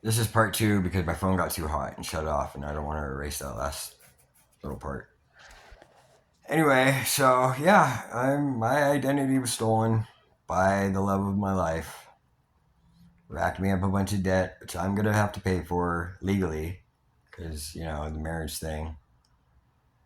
This is part two because my phone got too hot and shut off, and I don't want to erase that last little part. Anyway, so yeah, my identity was stolen by the love of my life. Racked me up a bunch of debt, which I'm gonna have to pay for legally, because the marriage thing.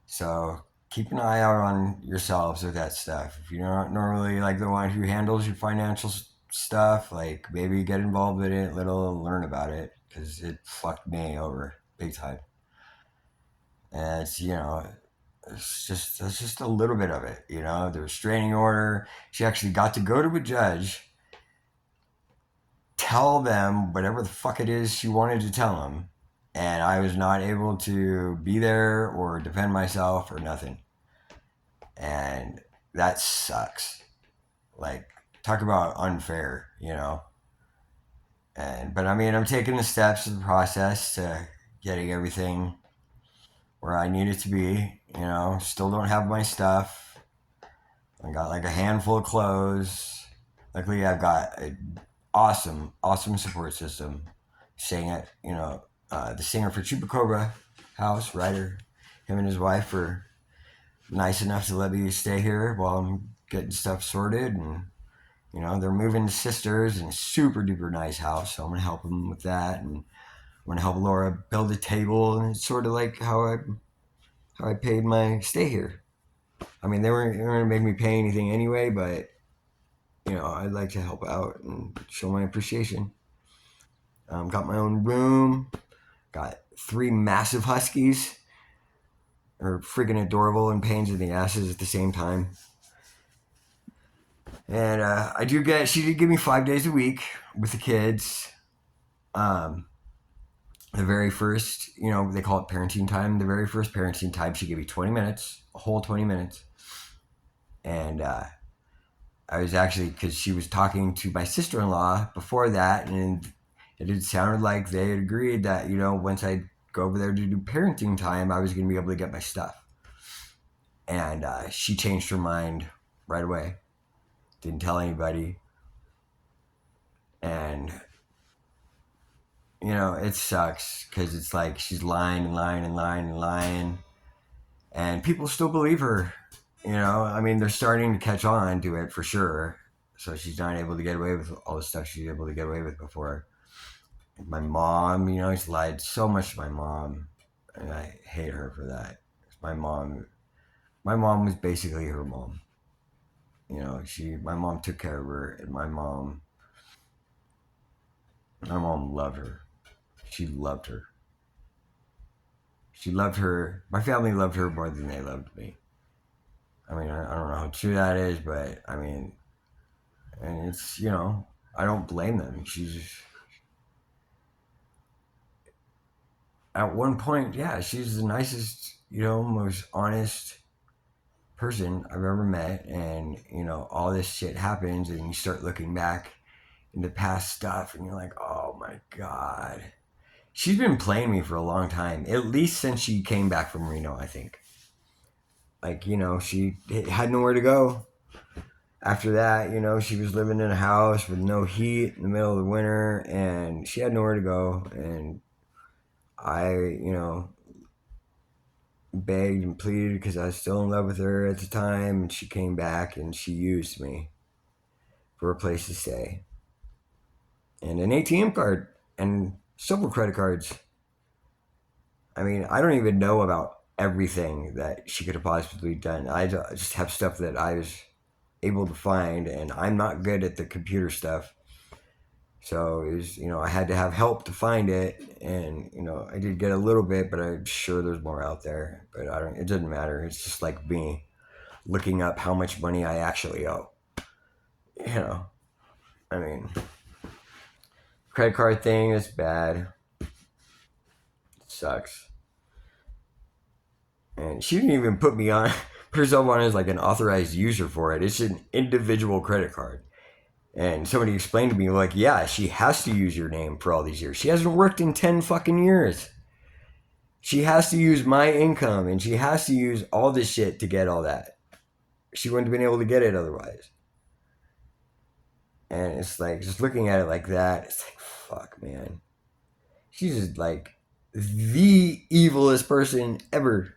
So keep an eye out on yourselves with that stuff. If you're not normally like the one who handles your financial stuff, like maybe get involved with it, little learn about it, because it fucked me over big time. And it's just a little bit of it. The restraining order. She actually got to go to a judge, tell them whatever the fuck it is she wanted to tell them, and I was not able to be there or defend myself or nothing. And that sucks. Like, talk about unfair. But I mean, I'm taking the steps of the process to getting everything where I need it to be. Still don't have my stuff. I got like a handful of clothes. Luckily, I've got an awesome support system. Saying it, the singer for Chupacabra House, Ryder, him and his wife are nice enough to let me stay here while I'm getting stuff sorted. And they're moving to Sisters in a super duper nice house, so I'm gonna help them with that, and I'm gonna help Laura build a table, and it's sort of like how I paid my stay here. I mean, they weren't gonna make me pay anything anyway, but I'd like to help out and show my appreciation. Got my own room. Got three massive huskies. Are freaking adorable and pains in the asses at the same time. And she did give me 5 days a week with the kids. Um, the very first, they call it parenting time. The very first parenting time, she gave me 20 minutes, a whole 20 minutes. And I was actually, because she was talking to my sister-in-law before that, and it had sounded like they had agreed that, once I go over there to do parenting time, I was going to be able to get my stuff. And she changed her mind right away. Didn't tell anybody. And it sucks because it's like she's lying and lying and lying and lying, and people still believe her. I mean, they're starting to catch on to it for sure. So she's not able to get away with all the stuff she's able to get away with before. My mom, she's lied so much to my mom, and I hate her for that. My mom was basically her mom. My mom took care of her, and my mom loved her. She loved her. She loved her. My family loved her more than they loved me. I mean, I don't know how true that is, but I mean, and it's, I don't blame them. At one point, yeah, she's the nicest, most honest person I've ever met. And, all this shit happens, and you start looking back into past stuff, and you're like, oh my God. She's been playing me for a long time, at least since she came back from Reno, I think. Like, she had nowhere to go. After that, she was living in a house with no heat in the middle of the winter, and she had nowhere to go. And I, begged and pleaded because I was still in love with her at the time, and she came back and she used me for a place to stay and an ATM card and several credit cards. I mean, I don't even know about everything that she could have possibly done. I just have stuff that I was able to find, and I'm not good at the computer stuff. So it was, I had to have help to find it, and I did get a little bit, but I'm sure there's more out there. But I don't. It doesn't matter. It's just like me looking up how much money I actually owe. I mean, credit card thing is bad. It sucks. And she didn't even put me on, put herself on as like an authorized user for it. It's an individual credit card. And somebody explained to me, like, yeah, she has to use your name for all these years. She hasn't worked in 10 fucking years. She has to use my income, and she has to use all this shit to get all that. She wouldn't have been able to get it otherwise. And it's like, just looking at it like that, it's like, fuck, man. She's just like the evilest person ever.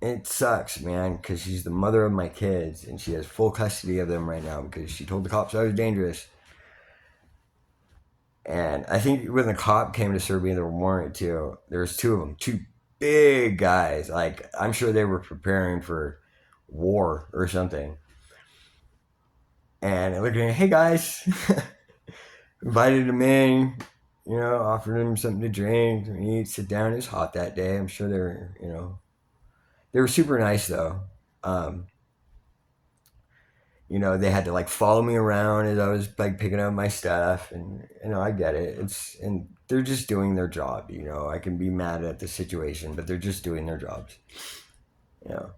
It sucks, man, because she's the mother of my kids and she has full custody of them right now because she told the cops I was dangerous. And I think when the cop came to serve me the warrant too, there was two of them, two big guys. Like I'm sure they were preparing for war or something. And I looked at him, hey guys, invited him in, offered him something to drink, eat, sit down. It was hot that day. I'm sure they were super nice though. Um, they had to like follow me around as I was like picking up my stuff, and I get it. And they're just doing their job. I can be mad at the situation, but they're just doing their jobs. You know,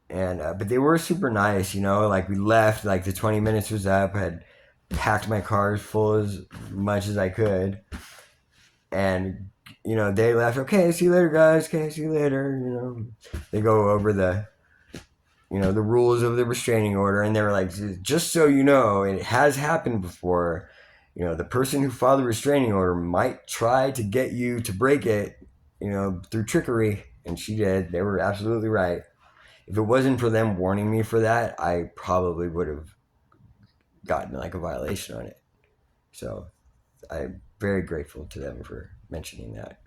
and but they were super nice. Like we left, like the 20 minutes was up. I had packed my car full as much as I could, and they left. Okay, see you later, guys. Okay, see you later. They go over the rules of the restraining order, and they were like, just so you know, it has happened before. The person who filed the restraining order might try to get you to break it, through trickery, and she did. They were absolutely right. If it wasn't for them warning me for that, I probably would have gotten like a violation on it. So I'm very grateful to them for mentioning that.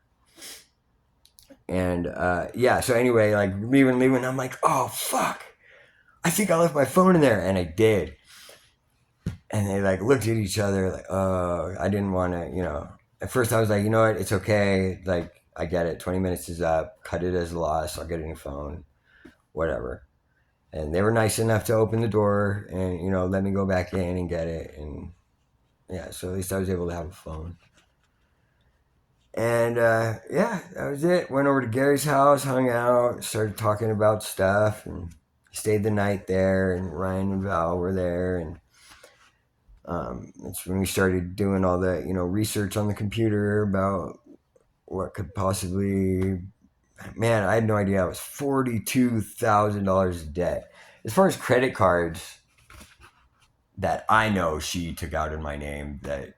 And yeah, so anyway, like leaving, I'm like, oh fuck, I think I left my phone in there, and I did. And they like looked at each other like, oh, I didn't want to, At first I was like, you know what, it's okay. Like, I get it. 20 minutes is up. Cut it as a loss. I'll get a new phone. Whatever. And they were nice enough to open the door and, let me go back in and get it. And yeah, so at least I was able to have a phone. And yeah, that was it. Went over to Gary's house, hung out, started talking about stuff, and stayed the night there. And Ryan and Val were there. And it's when we started doing all the research on the computer about what could possibly. Man, I had no idea. I was $42,000 in debt. As far as credit cards that I know she took out in my name, that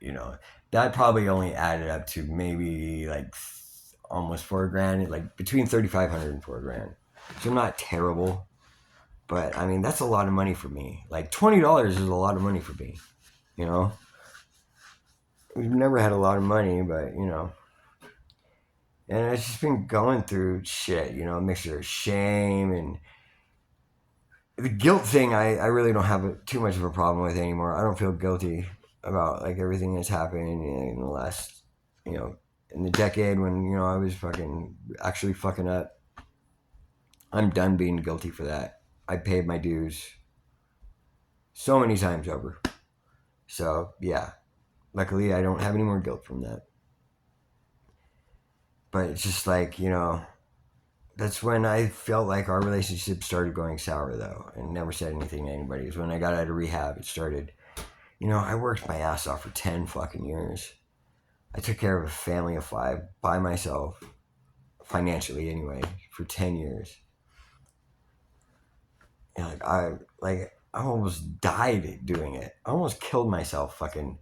probably only added up to maybe like almost $4,000, like between 3,500 and $4,000. So I'm not terrible, but I mean that's a lot of money for me. Like $20 is a lot of money for me. We've never had a lot of money, but and it's just been going through shit, a mixture of shame and the guilt thing. I really don't have too much of a problem with anymore. I don't feel guilty about like everything that's happened in the last, in the decade when I was actually fucking up. I'm done being guilty for that. I paid my dues so many times over. So yeah, luckily I don't have any more guilt from that. But it's just like, that's when I felt like our relationship started going sour, though, and never said anything to anybody. It was when I got out of rehab, it started. I worked my ass off for 10 fucking years. I took care of a family of 5 by myself, financially anyway, for 10 years. And I almost died doing it. I almost killed myself fucking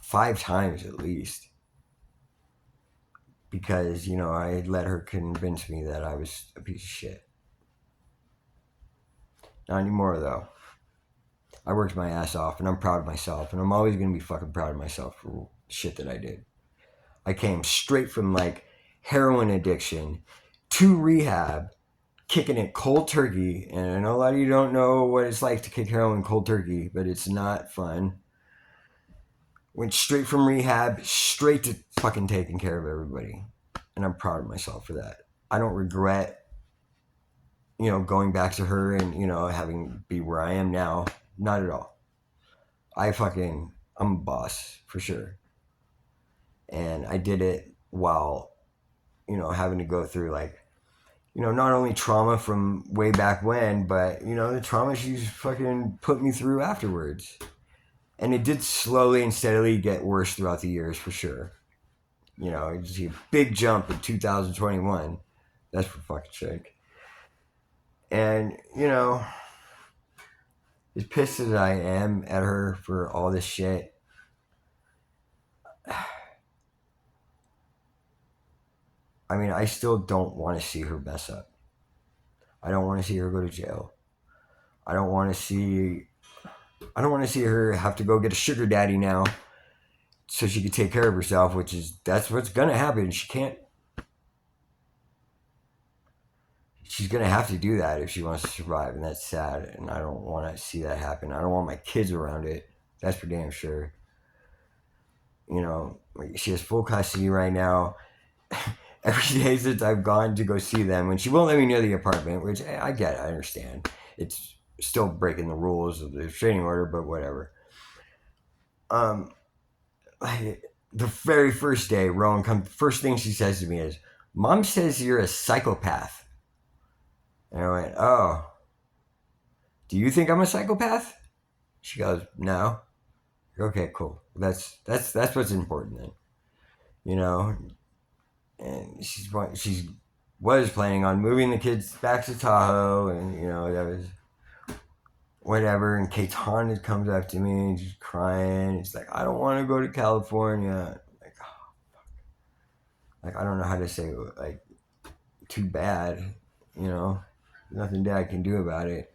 5 times at least. Because, I let her convince me that I was a piece of shit. Not anymore, though. I worked my ass off, and I'm proud of myself, and I'm always going to be fucking proud of myself for shit that I did. I came straight from, like, heroin addiction to rehab, kicking it cold turkey, and I know a lot of you don't know what it's like to kick heroin cold turkey, but it's not fun. Went straight from rehab, straight to fucking taking care of everybody, and I'm proud of myself for that. I don't regret going back to her and, having be where I am now. Not at all. I'm a boss for sure. And I did it while, having to go through like, not only trauma from way back when, but, the trauma she's fucking put me through afterwards. And it did slowly and steadily get worse throughout the years for sure. You see a big jump in 2021. That's for fucking sake. And, as pissed as I am at her for all this shit, I mean, I still don't want to see her mess up. I don't want to see her go to jail. I don't want to see. I don't want to see her have to go get a sugar daddy now, so she can take care of herself. That's what's gonna happen. She can't. She's gonna have to do that if she wants to survive, and that's sad. And I don't want to see that happen. I don't want my kids around it. That's for damn sure. You know, she has full custody right now. Every day since I've gone to go see them, and she won't let me near the apartment, which I get, I understand. It's still breaking the rules of the restraining order, but whatever. Um, the very first day, Rowan comes. First thing she says to me is, "Mom says you're a psychopath." And I went, "Oh, do you think I'm a psychopath?" She goes, "No." Okay, cool. That's what's important then. You know, and she was planning on moving the kids back to Tahoe, and that was whatever. And Katon comes up to me and she's crying. He's like, "I don't want to go to California." Like, oh, like I don't know how to say like too bad. Nothing Dad can do about it.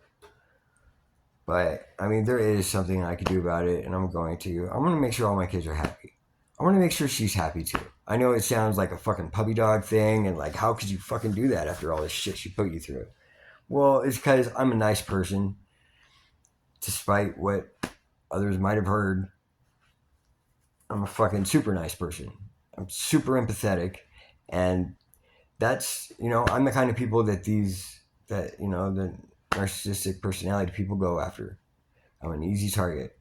But I mean, there is something I can do about it, and I'm going to. I'm going to make sure all my kids are happy. I want to make sure she's happy too. I know it sounds like a fucking puppy dog thing, and like, how could you fucking do that after all this shit she put you through? Well, it's because I'm a nice person, despite what others might have heard. I'm a fucking super nice person. I'm super empathetic, and I'm the kind of people that the narcissistic personality people go after. I'm an easy target.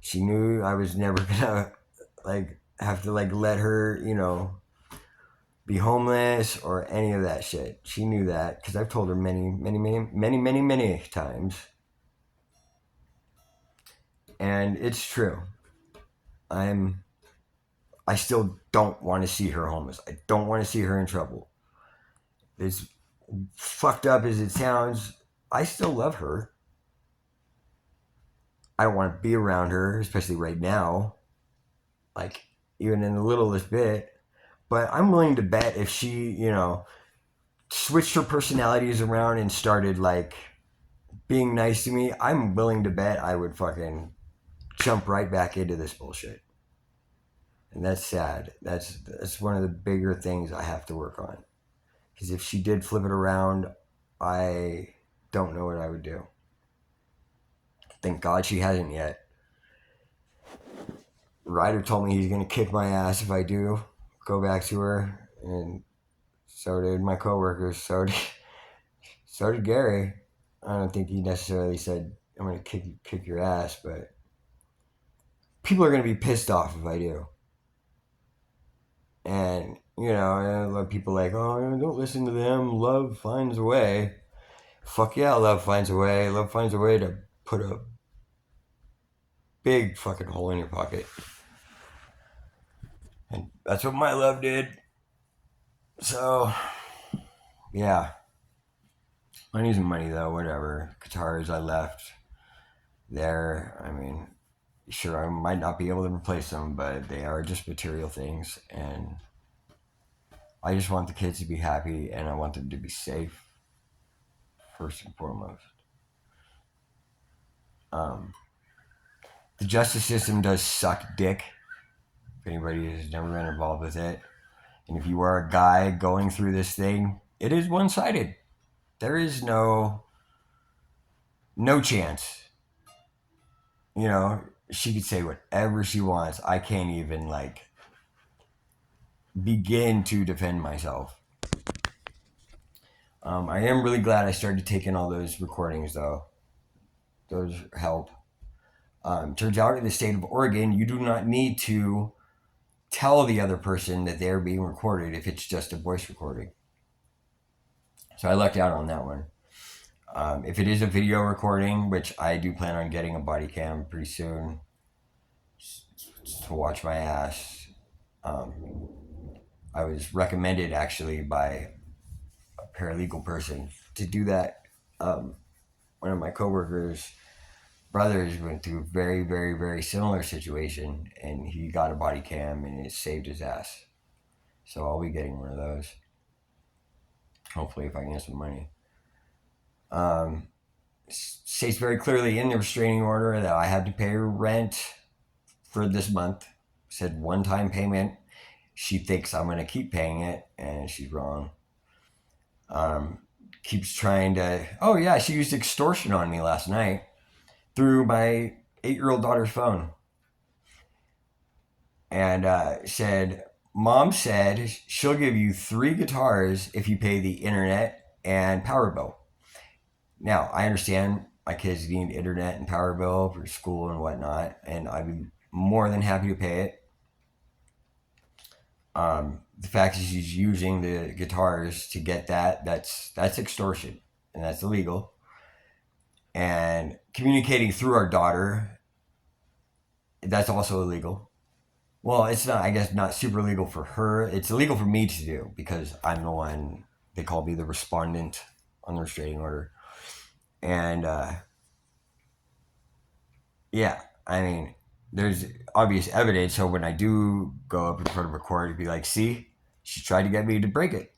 She knew I was never gonna have to let her be homeless or any of that shit. She knew that because I've told her many, many, many, many, many, many times, and it's true. I still don't want to see her homeless. I don't want to see her in trouble. As fucked up as it sounds, I still love her. I don't want to be around her, especially right now. Like, even in the littlest bit. But I'm willing to bet if she, switched her personalities around and started, being nice to me, I'm willing to bet I would fucking jump right back into this bullshit. And that's sad. That's one of the bigger things I have to work on. Because if she did flip it around, I don't know what I would do. Thank God she hasn't yet. Ryder told me he's going to kick my ass if I do go back to her. And so did my coworkers. So did Gary. I don't think he necessarily said, "I'm going to kick your ass," but people are going to be pissed off if I do. And, a lot of people like, "Oh, don't listen to them. Love finds a way." Fuck yeah, love finds a way. Love finds a way to put a big fucking hole in your pocket. And that's what my love did. So, yeah. Money's money, though, whatever. Guitars I left there. I mean, sure, I might not be able to replace them, but they are just material things. And I just want the kids to be happy, and I want them to be safe, first and foremost. The justice system does suck dick. If anybody has never been involved with it. And if you are a guy going through this thing, it is one-sided. There is no chance. She could say whatever she wants. I can't even begin to defend myself. I am really glad I started taking all those recordings though. Those help. Turns out in the state of Oregon, you do not need to tell the other person that they're being recorded if it's just a voice recording. So I lucked out on that one. If it is a video recording, which I do plan on getting a body cam pretty soon to watch my ass. I was recommended actually by a paralegal person to do that. One of my coworkers' brothers went through a very, very, very similar situation, and he got a body cam and it saved his ass. So I'll be getting one of those. Hopefully, if I can get some money. States very clearly in the restraining order that I had to pay her rent for this month. Said one-time payment. She thinks I'm going to keep paying it, and she's wrong. Keeps trying to. Oh yeah, she used extortion on me last night through my 8-year-old daughter's phone, and said, "Mom said she'll give you 3 guitars if you pay the internet and power bill." Now I understand my kids need internet and power bill for school and whatnot, and I'd be more than happy to pay it. The fact that she's using the guitars to get that's extortion, and that's illegal. And communicating through our daughter, that's also illegal. Well, it's not, I guess, not super legal for her. It's illegal for me to do because I'm the one, they call me the respondent on the restraining order. And yeah, I mean, there's obvious evidence. So when I do go up in front of a court, it'd be like, see, she tried to get me to break it.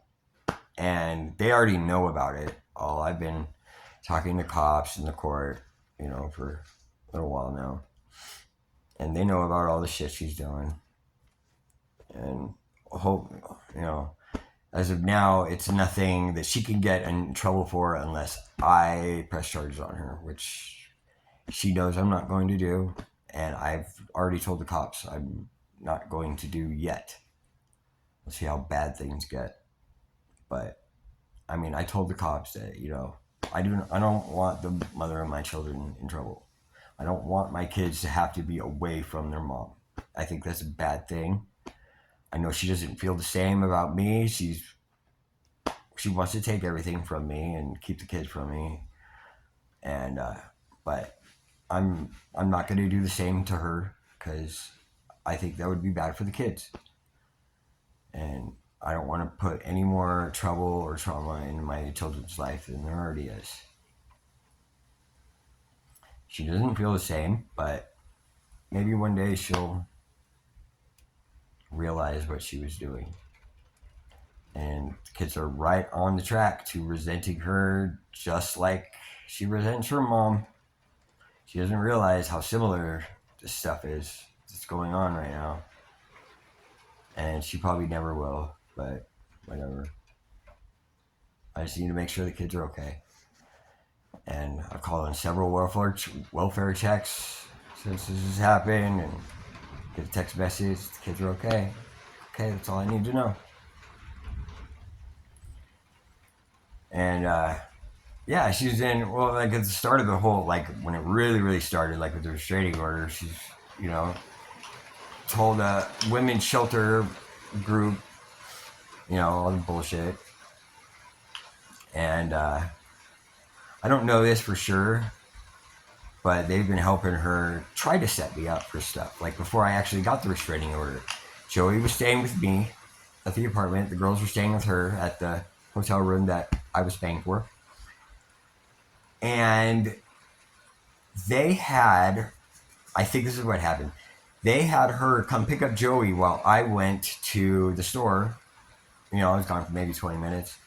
And they already know about it. Oh, I've been talking to cops in the court, for a little while now. And they know about all the shit she's doing. And hope, as of now, it's nothing that she can get in trouble for unless I press charges on her, which she knows I'm not going to do. And I've already told the cops I'm not going to do yet. We'll see how bad things get. But, I mean, I told the cops that, I don't want the mother of my children in trouble. I don't want my kids to have to be away from their mom. I think that's a bad thing. I know she doesn't feel the same about me. She wants to take everything from me and keep the kids from me. And but I'm not going to do the same to her because I think that would be bad for the kids. And I don't want to put any more trouble or trauma into my children's life than there already is. She doesn't feel the same, but maybe one day she'll realize what she was doing. And the kids are right on the track to resenting her just like she resents her mom. She doesn't realize how similar this stuff is that's going on right now. And she probably never will, but whatever. I just need to make sure the kids are okay. And I've called in several welfare checks since this has happened and get a text message, the kids are okay. Okay, that's all I need to know. And yeah, she's in, well, like at the start of the whole, like when it really, really started, like with the restraining order, she's, told a women's shelter group, all the bullshit. And I don't know this for sure, but they've been helping her try to set me up for stuff. Like before I actually got the restraining order, Joey was staying with me at the apartment. The girls were staying with her at the hotel room that I was paying for. And they had, I think this is what happened. They had her come pick up Joey while I went to the store. I was gone for maybe 20 minutes.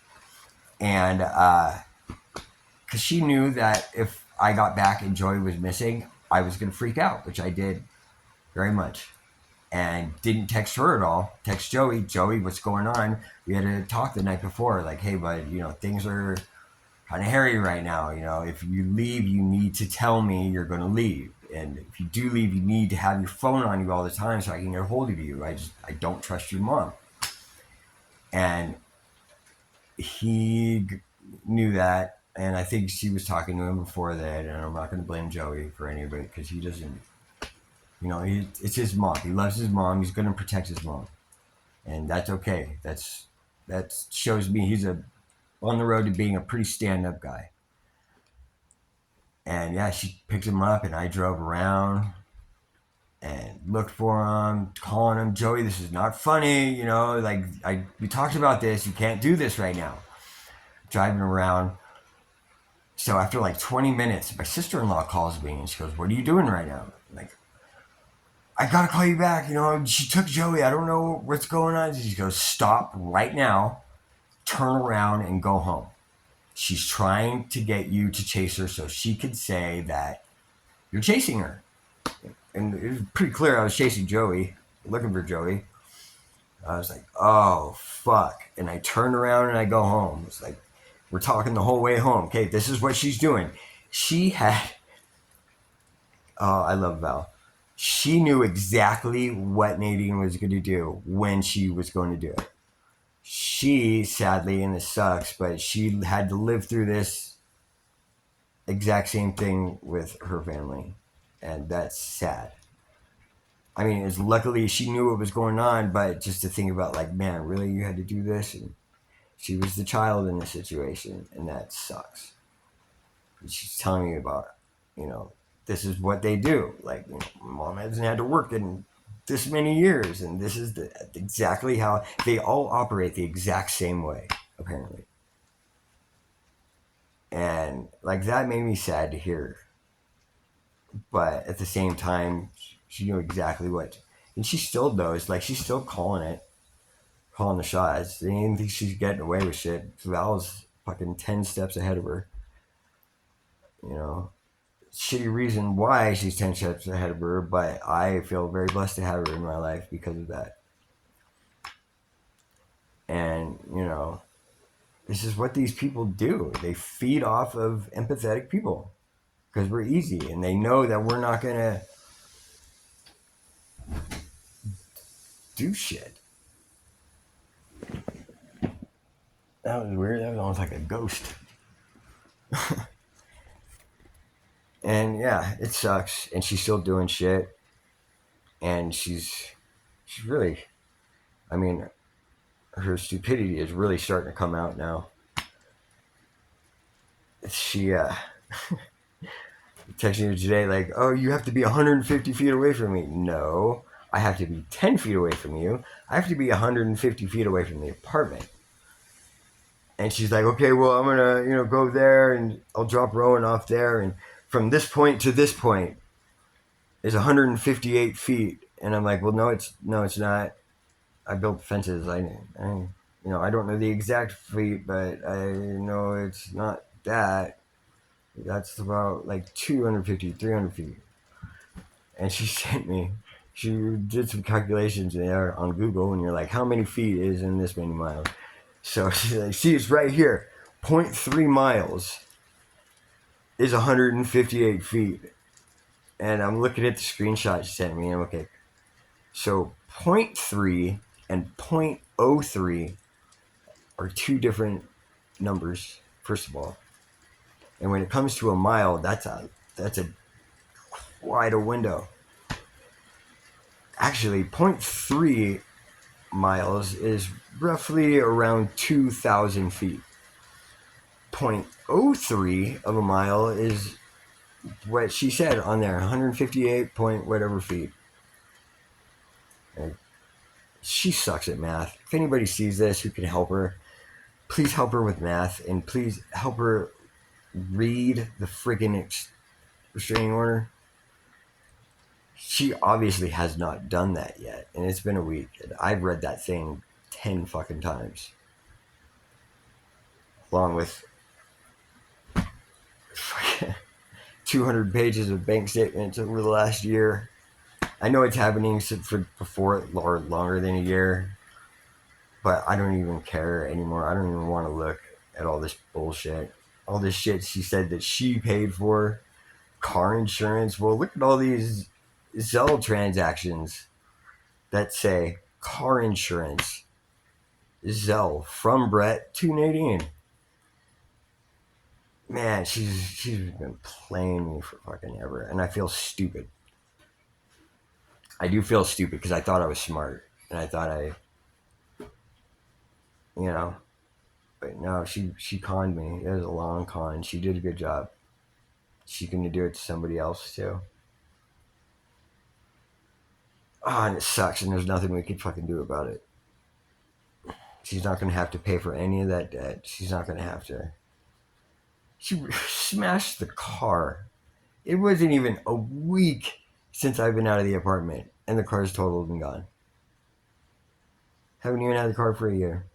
And because she knew that if I got back and Joey was missing, I was going to freak out, which I did very much. And didn't text her at all. Text Joey. Joey, what's going on? We had to talk the night before. Like, hey, bud, things are kind of hairy right now. If you leave, you need to tell me you're going to leave. And if you do leave, you need to have your phone on you all the time so I can get a hold of you. I don't trust your mom. And he knew that. And I think she was talking to him before that. And I'm not going to blame Joey for any of it because he doesn't, it's his mom. He loves his mom. He's going to protect his mom. And that's okay. That shows me he's on the road to being a pretty stand-up guy. And yeah, she picked him up and I drove around and looked for him, calling him, Joey, this is not funny, we talked about this, you can't do this right now. Driving around. So after 20 minutes, my sister-in-law calls me and she goes, what are you doing right now? I gotta call you back. You know, she took Joey. I don't know what's going on. She goes, stop right now, turn around, and go home. She's trying to get you to chase her so she could say that you're chasing her. And it was pretty clear I was chasing Joey, looking for Joey. I was like, oh, fuck. And I turn around and I go home. It's like, we're talking the whole way home. Okay, this is what she's doing. She had, oh, I love Val. She knew exactly what Nadine was going to do when she was going to do it. She, sadly, and it sucks, but she had to live through this exact same thing with her family. And that's sad. I mean, it's luckily she knew what was going on, but just to think about, like, man, really, you had to do this? And she was the child in the situation, and that sucks. And she's telling me about, you know, this is what they do. Like, you know, mom hasn't had to work in this many years, and this is exactly how they all operate the exact same way, apparently. And, like, that made me sad to hear. But at the same time, she knew exactly what. And she still knows. Like, she's still calling the shots. They didn't think she's getting away with shit. Val's fucking 10 steps ahead of her. You know, shitty reason why she's 10 steps ahead of her, but I feel very blessed to have her in my life because of that. And, you know, this is what these people do. They feed off of empathetic people because we're easy and they know that we're not going to do shit. That was weird. That was almost like a ghost. And yeah, it sucks. And she's still doing shit. And she's really, I mean, her stupidity is really starting to come out now. She texted me today like, oh, you have to be 150 feet away from me. No, I have to be 10 feet away from you. I have to be 150 feet away from the apartment. And she's like, okay, well, I'm gonna, you know, go there and I'll drop Rowan off there, and from this point to this point is 158 feet. And I'm like, well, no, it's not. I built fences. You know, I don't know the exact feet, but I know it's not that. That's about like 250, 300 feet. And she sent me, she did some calculations there on Google, and you're like, how many feet is in this many miles? So she's like, see, it's right here. 0.3 miles is 158 feet. And I'm looking at the screenshot she sent me, and I'm okay. So 0.3 and 0.03 are two different numbers, first of all. And when it comes to a mile, that's a quite a window. Actually, 0.3 miles is roughly around 2,000 feet. 0.03 of a mile is what she said on there, 158 point whatever feet. And she sucks at math. If anybody sees this who can help her, please help her with math, and please help her read the friggin' restraining order. She obviously has not done that yet, and it's been a week. And I've read that thing 10 fucking times, along with 200 pages of bank statements over the last year. I know it's happening for before or longer than a year, but I don't even care anymore. I don't even want to look at all this bullshit. All this shit she said that she paid for, car insurance. Well, look at all these Zelle transactions that say car insurance, Zelle from Brett to Nadine. Man, she's been playing me for fucking ever, and I feel stupid. I do feel stupid because I thought I was smart, and I thought you know, but no, she conned me. It was a long con. She did a good job. She's gonna do it to somebody else too. Oh, and it sucks, and there's nothing we can fucking do about it. She's not gonna have to pay for any of that debt. She's not gonna have to. She smashed the car. It wasn't even a week since I've been out of the apartment, and the car's totaled and gone. Haven't even had the car for a year.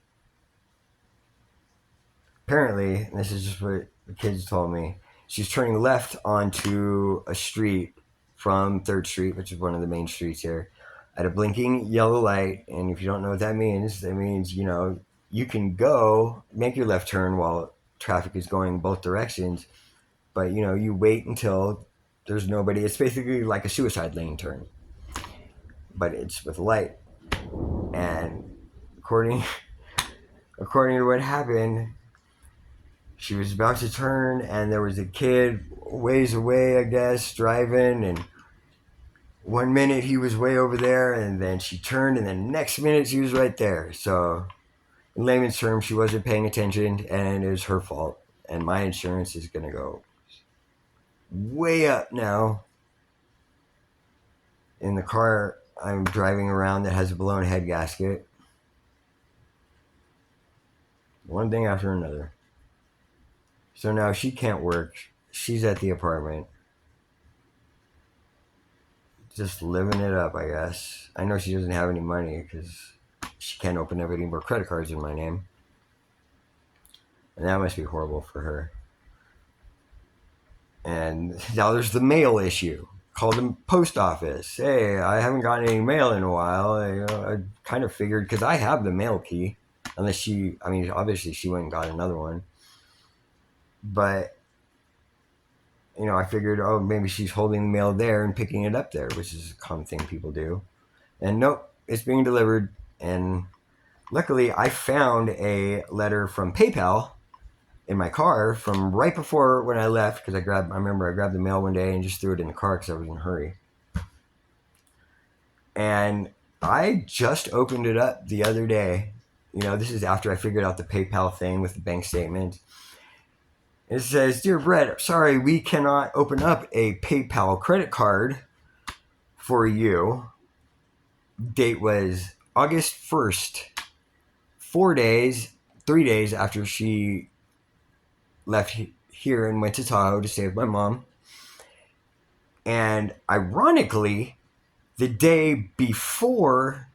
Apparently, and this is just what the kids told me, she's turning left onto a street from 3rd Street, which is one of the main streets here, at a blinking yellow light. And if you don't know what that means, you can go make your left turn while traffic is going both directions, but you wait until there's nobody. It's basically like a suicide lane turn, but it's with light. And according to what happened, she was about to turn, and there was a kid ways away, I guess, driving, and 1 minute he was way over there, and then she turned, and then next minute she was right there. So in layman's terms, she wasn't paying attention, and it was her fault. And my insurance is going to go way up now. In the car I'm driving around that has a blown head gasket. One thing after another. So now she can't work. She's at the apartment. Just living it up, I guess. I know she doesn't have any money because she can't open up any more credit cards in my name. And that must be horrible for her. And now there's the mail issue. Call the post office. Hey, I haven't gotten any mail in a while. I kind of figured, because I have the mail key. Unless obviously she went and got another one. But, I figured, maybe she's holding the mail there and picking it up there, which is a common thing people do. And nope, it's being delivered. And luckily, I found a letter from PayPal in my car from right before when I left, because I remember I grabbed the mail one day and just threw it in the car because I was in a hurry. And I just opened it up the other day. This is after I figured out the PayPal thing with the bank statement. It says, "Dear Brett, sorry, we cannot open up a PayPal credit card for you." Date was August 1st, 3 days after she left here and went to Tahoe to stay with my mom. And ironically, the day before,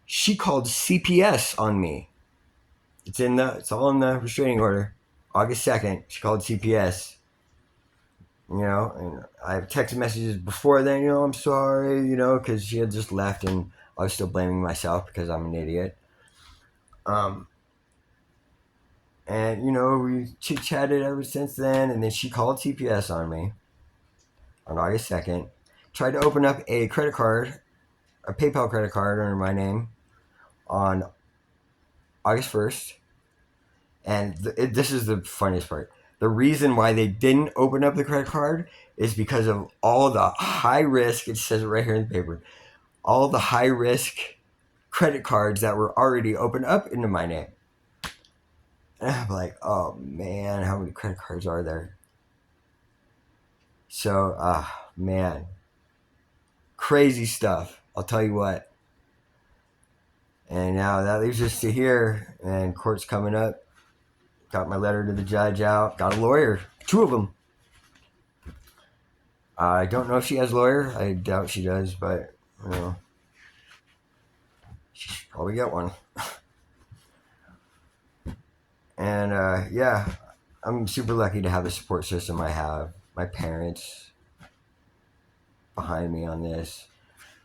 she called CPS on me. It's all in the restraining order. August 2nd, she called CPS. And I have text messages before then, I'm sorry, because she had just left and I was still blaming myself because I'm an idiot. And, we chit-chatted ever since then, and then she called CPS on me on August 2nd, tried to open up a credit card, a PayPal credit card under my name on August 1st. And this is the funniest part. The reason why they didn't open up the credit card is because of all the high risk, it says it right here in the paper, all the high risk credit cards that were already opened up into my name. And I'm like, oh man, how many credit cards are there? So, man, crazy stuff. I'll tell you what. And now that leaves us to here, and court's coming up. Got my letter to the judge out. Got a lawyer. 2 of them. I don't know if she has a lawyer. I doubt she does, but, she should probably get one. And, yeah, I'm super lucky to have the support system I have. My parents behind me on this.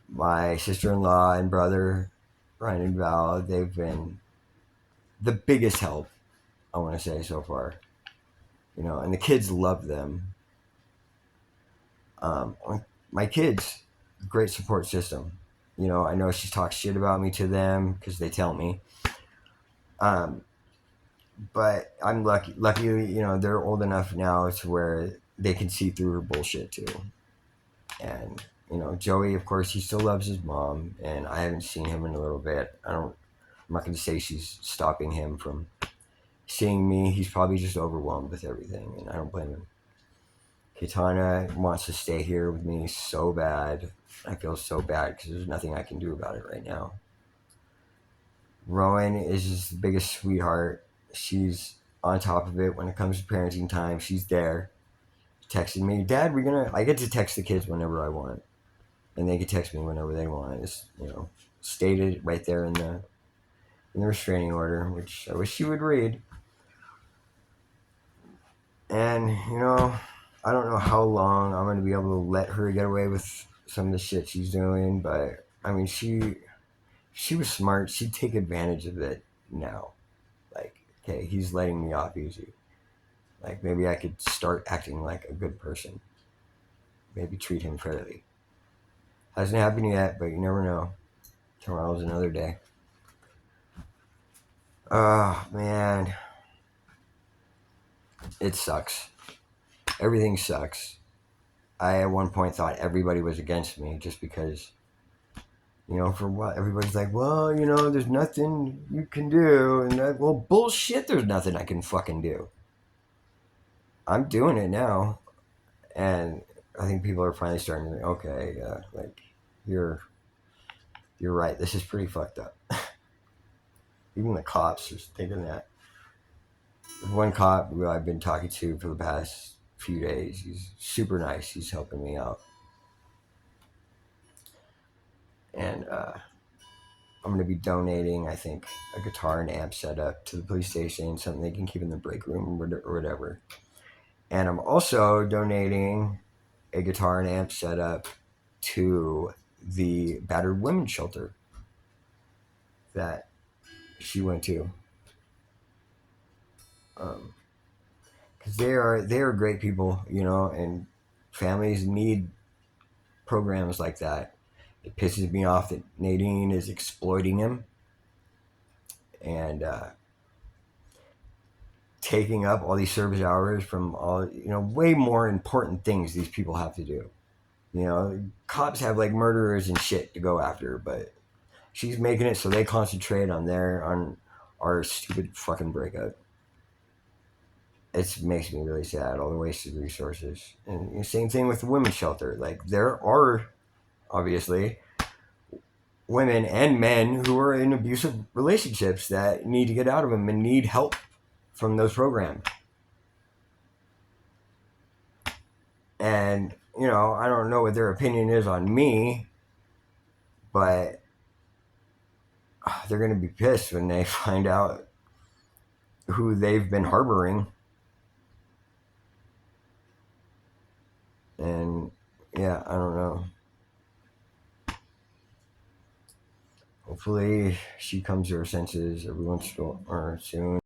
My sister-in-law and brother, Ryan and Val, they've been the biggest help, I want to say, so far. And the kids love them. My kids, great support system. I know she talks shit about me to them because they tell me. But I'm lucky, they're old enough now to where they can see through her bullshit too. And, Joey, of course, he still loves his mom, and I haven't seen him in a little bit. I'm not going to say she's stopping him from seeing me. He's probably just overwhelmed with everything, and I don't blame him. Kitana wants to stay here with me so bad. I feel so bad because there's nothing I can do about it right now. Rowan is just the biggest sweetheart. She's on top of it when it comes to parenting time. She's there. Texting me, Dad, I get to text the kids whenever I want. and they can text me whenever they want. It's, stated right there in the restraining order, which I wish she would read. And I don't know how long I'm going to be able to let her get away with some of the shit she's doing, but I mean, she was smart. She'd take advantage of it now. Like, okay, he's letting me off easy. Like, maybe I could start acting like a good person. Maybe treat him fairly. Hasn't happened yet, but you never know. Tomorrow's another day. Oh, man. It sucks. Everything sucks. I, at one point, thought everybody was against me just because, for what? Everybody's like, well, there's nothing you can do. And well, bullshit, there's nothing I can fucking do. I'm doing it now. And I think people are finally starting to think, okay, like, you're right. This is pretty fucked up. Even the cops are thinking that. One cop who I've been talking to for the past few days, he's super nice. He's helping me out. And I'm going to be donating, I think, a guitar and amp setup to the police station, something they can keep in the break room or whatever. And I'm also donating a guitar and amp setup to the battered women's shelter that she went to. Because they are great people, and families need programs like that. It pisses me off that Nadine is exploiting him and taking up all these service hours from all, way more important things these people have to do. Cops have like murderers and shit to go after, but she's making it so they concentrate on our stupid fucking breakup. It makes me really sad, all the wasted resources. And the same thing with the women's shelter. Like, there are obviously women and men who are in abusive relationships that need to get out of them and need help from those programs. And, I don't know what their opinion is on me, but they're going to be pissed when they find out who they've been harboring. And, yeah, I don't know. Hopefully she comes to her senses every once in a while or soon.